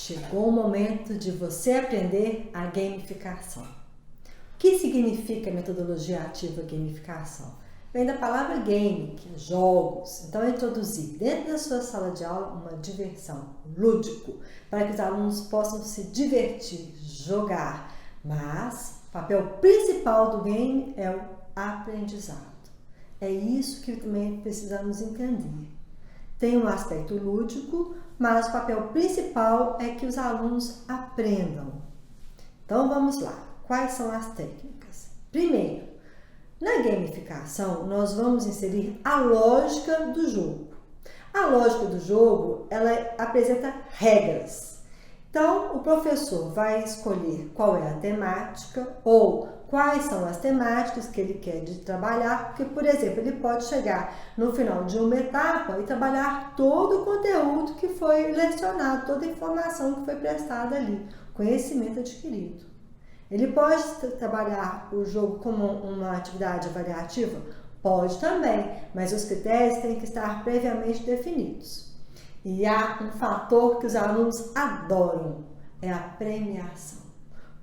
Chegou o momento de você aprender a gamificação. O que significa a metodologia ativa gamificação? Vem da palavra game, que é jogos. Então, introduzir dentro da sua sala de aula uma diversão, lúdico, para que os alunos possam se divertir, jogar. Mas o papel principal do game é o aprendizado. É isso que também precisamos entender. Tem um aspecto lúdico, mas o papel principal é que os alunos aprendam. Então vamos lá, quais são as técnicas? Primeiro, na gamificação nós vamos inserir a lógica do jogo. A lógica do jogo, ela apresenta regras. Então o professor vai escolher qual é a temática ou quais são as temáticas que ele quer trabalhar, porque, por exemplo, ele pode chegar no final de uma etapa e trabalhar todo o conteúdo que foi lecionado, toda a informação que foi prestada ali, conhecimento adquirido. Ele pode trabalhar o jogo como uma atividade avaliativa? Pode também, mas os critérios têm que estar previamente definidos. E há um fator que os alunos adoram, é a premiação.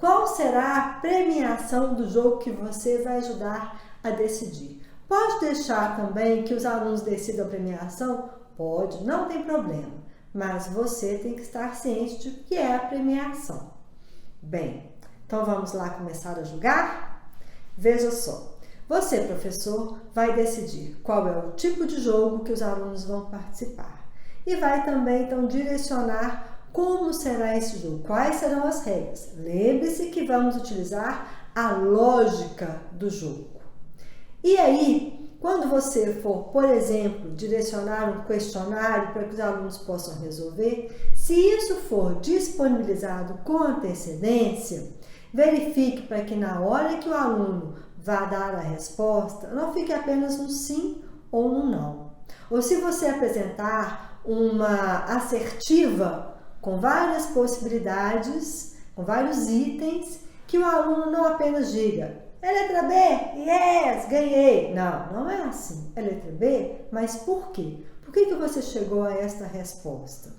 Qual será a premiação do jogo que você vai ajudar a decidir? Pode deixar também que os alunos decidam a premiação? Pode, não tem problema. Mas você tem que estar ciente de que é a premiação. Bem, então vamos lá começar a jogar? Veja só, você, professor, vai decidir qual é o tipo de jogo que os alunos vão participar. E vai também, então, direcionar como será esse jogo, quais serão as regras. Lembre-se que vamos utilizar a lógica do jogo. E aí, quando você for, por exemplo, direcionar um questionário para que os alunos possam resolver, se isso for disponibilizado com antecedência, verifique para que na hora que o aluno vá dar a resposta, não fique apenas no sim ou no não. Ou se você apresentar uma assertiva com várias possibilidades, com vários itens, que o aluno não apenas diga é letra B, yes, ganhei. Não, não é assim. É letra B, mas por quê? Por que você chegou a esta resposta?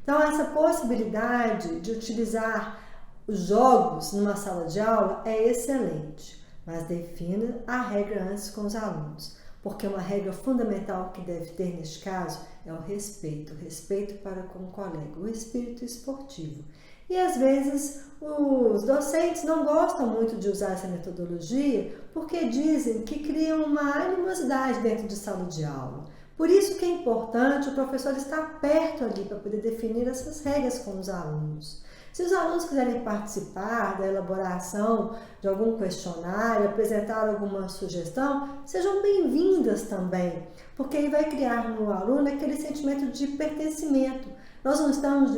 Então, essa possibilidade de utilizar os jogos numa sala de aula é excelente, mas defina a regra antes com os alunos, porque uma regra fundamental que deve ter neste caso é o respeito para com o colega, o espírito esportivo. E às vezes os docentes não gostam muito de usar essa metodologia porque dizem que cria uma animosidade dentro de sala de aula. Por isso que é importante o professor estar perto ali para poder definir essas regras com os alunos. Se os alunos quiserem participar da elaboração de algum questionário, apresentar alguma sugestão, sejam bem-vindas também, porque aí vai criar no aluno aquele sentimento de pertencimento. Nós não estamos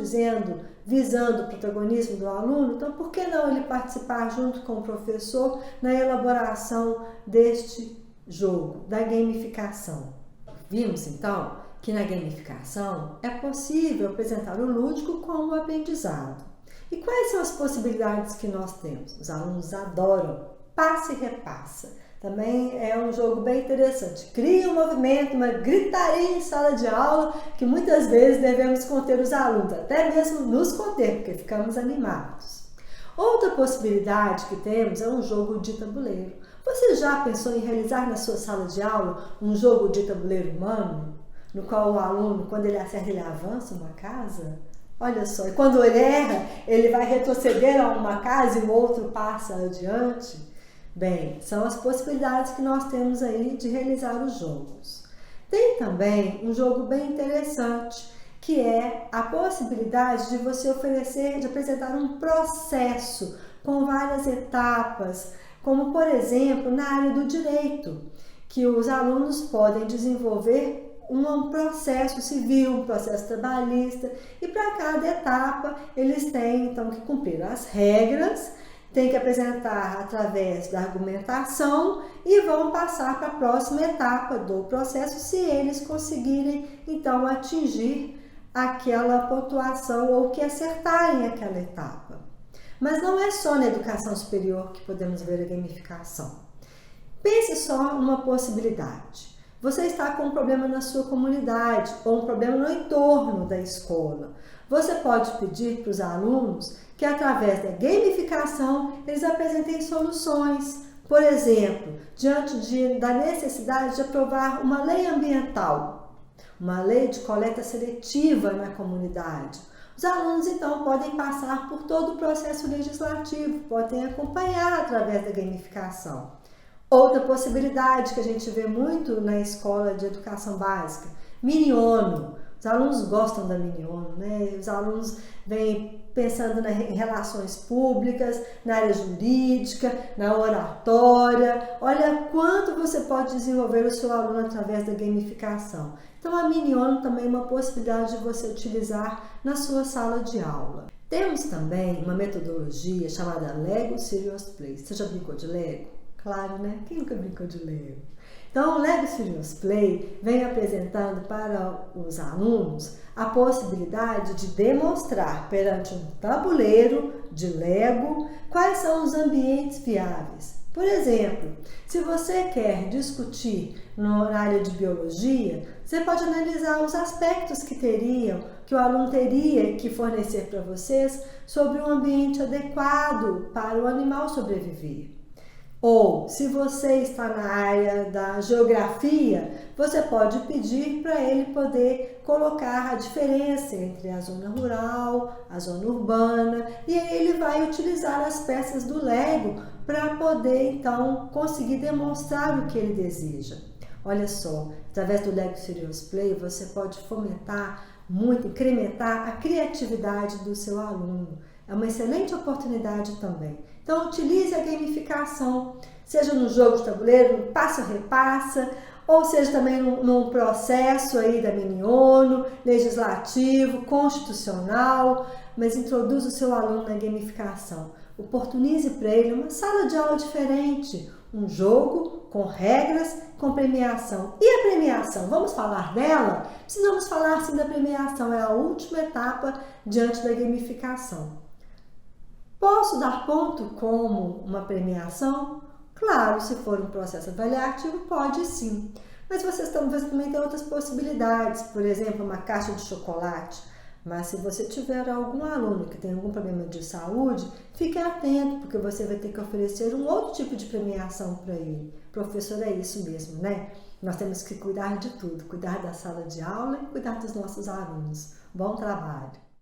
visando o protagonismo do aluno, então por que não ele participar junto com o professor na elaboração deste jogo, da gamificação? Vimos então que na gamificação é possível apresentar o lúdico com o aprendizado. E quais são as possibilidades que nós temos? Os alunos adoram, passa e repassa. Também é um jogo bem interessante. Cria um movimento, uma gritaria em sala de aula que muitas vezes devemos conter os alunos, até mesmo nos conter, porque ficamos animados. Outra possibilidade que temos é um jogo de tabuleiro. Você já pensou em realizar na sua sala de aula um jogo de tabuleiro humano? No qual o aluno, quando ele acerta, ele avança uma casa? Olha só, e quando ele erra, ele vai retroceder a uma casa e o outro passa adiante? Bem, são as possibilidades que nós temos aí de realizar os jogos. Tem também um jogo bem interessante, que é a possibilidade de você oferecer, de apresentar um processo com várias etapas, como por exemplo na área do direito, que os alunos podem desenvolver um processo civil, um processo trabalhista, e para cada etapa eles têm então que cumprir as regras, têm que apresentar através da argumentação e vão passar para a próxima etapa do processo se eles conseguirem então atingir aquela pontuação ou que acertarem aquela etapa. Mas não é só na educação superior que podemos ver a gamificação. Pense só numa possibilidade. Você está com um problema na sua comunidade ou um problema no entorno da escola. Você pode pedir para os alunos que, através da gamificação, eles apresentem soluções. Por exemplo, diante da necessidade de aprovar uma lei ambiental, uma lei de coleta seletiva na comunidade. Os alunos, então, podem passar por todo o processo legislativo, podem acompanhar através da gamificação. Outra possibilidade que a gente vê muito na escola de educação básica, mini-ONU. Os alunos gostam da mini-ONU, né? Os alunos vêm pensando em relações públicas, na área jurídica, na oratória. Olha quanto você pode desenvolver o seu aluno através da gamificação. Então, a mini-ONU também é uma possibilidade de você utilizar na sua sala de aula. Temos também uma metodologia chamada Lego Serious Play. Você já brincou de Lego? Claro, né? Quem nunca brincou de Lego? Então, o Lego Serious Play vem apresentando para os alunos a possibilidade de demonstrar perante um tabuleiro de Lego quais são os ambientes viáveis. Por exemplo, se você quer discutir na área de biologia, você pode analisar os aspectos que o aluno teria que fornecer para vocês sobre um ambiente adequado para o animal sobreviver. Ou, se você está na área da geografia, você pode pedir para ele poder colocar a diferença entre a zona rural, a zona urbana, e aí ele vai utilizar as peças do Lego para poder, então, conseguir demonstrar o que ele deseja. Olha só, através do Lego Serious Play, você pode fomentar muito, incrementar a criatividade do seu aluno. É uma excelente oportunidade também. Então, utilize a gamificação, seja no jogo de tabuleiro, no passo-repassa, ou seja também num processo aí da mini-ONU, legislativo, constitucional, mas introduza o seu aluno na gamificação. Oportunize para ele uma sala de aula diferente, um jogo com regras, com premiação. E a premiação? Vamos falar dela? Precisamos falar sim da premiação, é a última etapa diante da gamificação. Posso dar ponto como uma premiação? Claro, se for um processo avaliativo, pode sim. Mas vocês também têm outras possibilidades, por exemplo, uma caixa de chocolate. Mas se você tiver algum aluno que tem algum problema de saúde, fique atento, porque você vai ter que oferecer um outro tipo de premiação para ele. Professor, é isso mesmo, né? Nós temos que cuidar de tudo, cuidar da sala de aula e cuidar dos nossos alunos. Bom trabalho!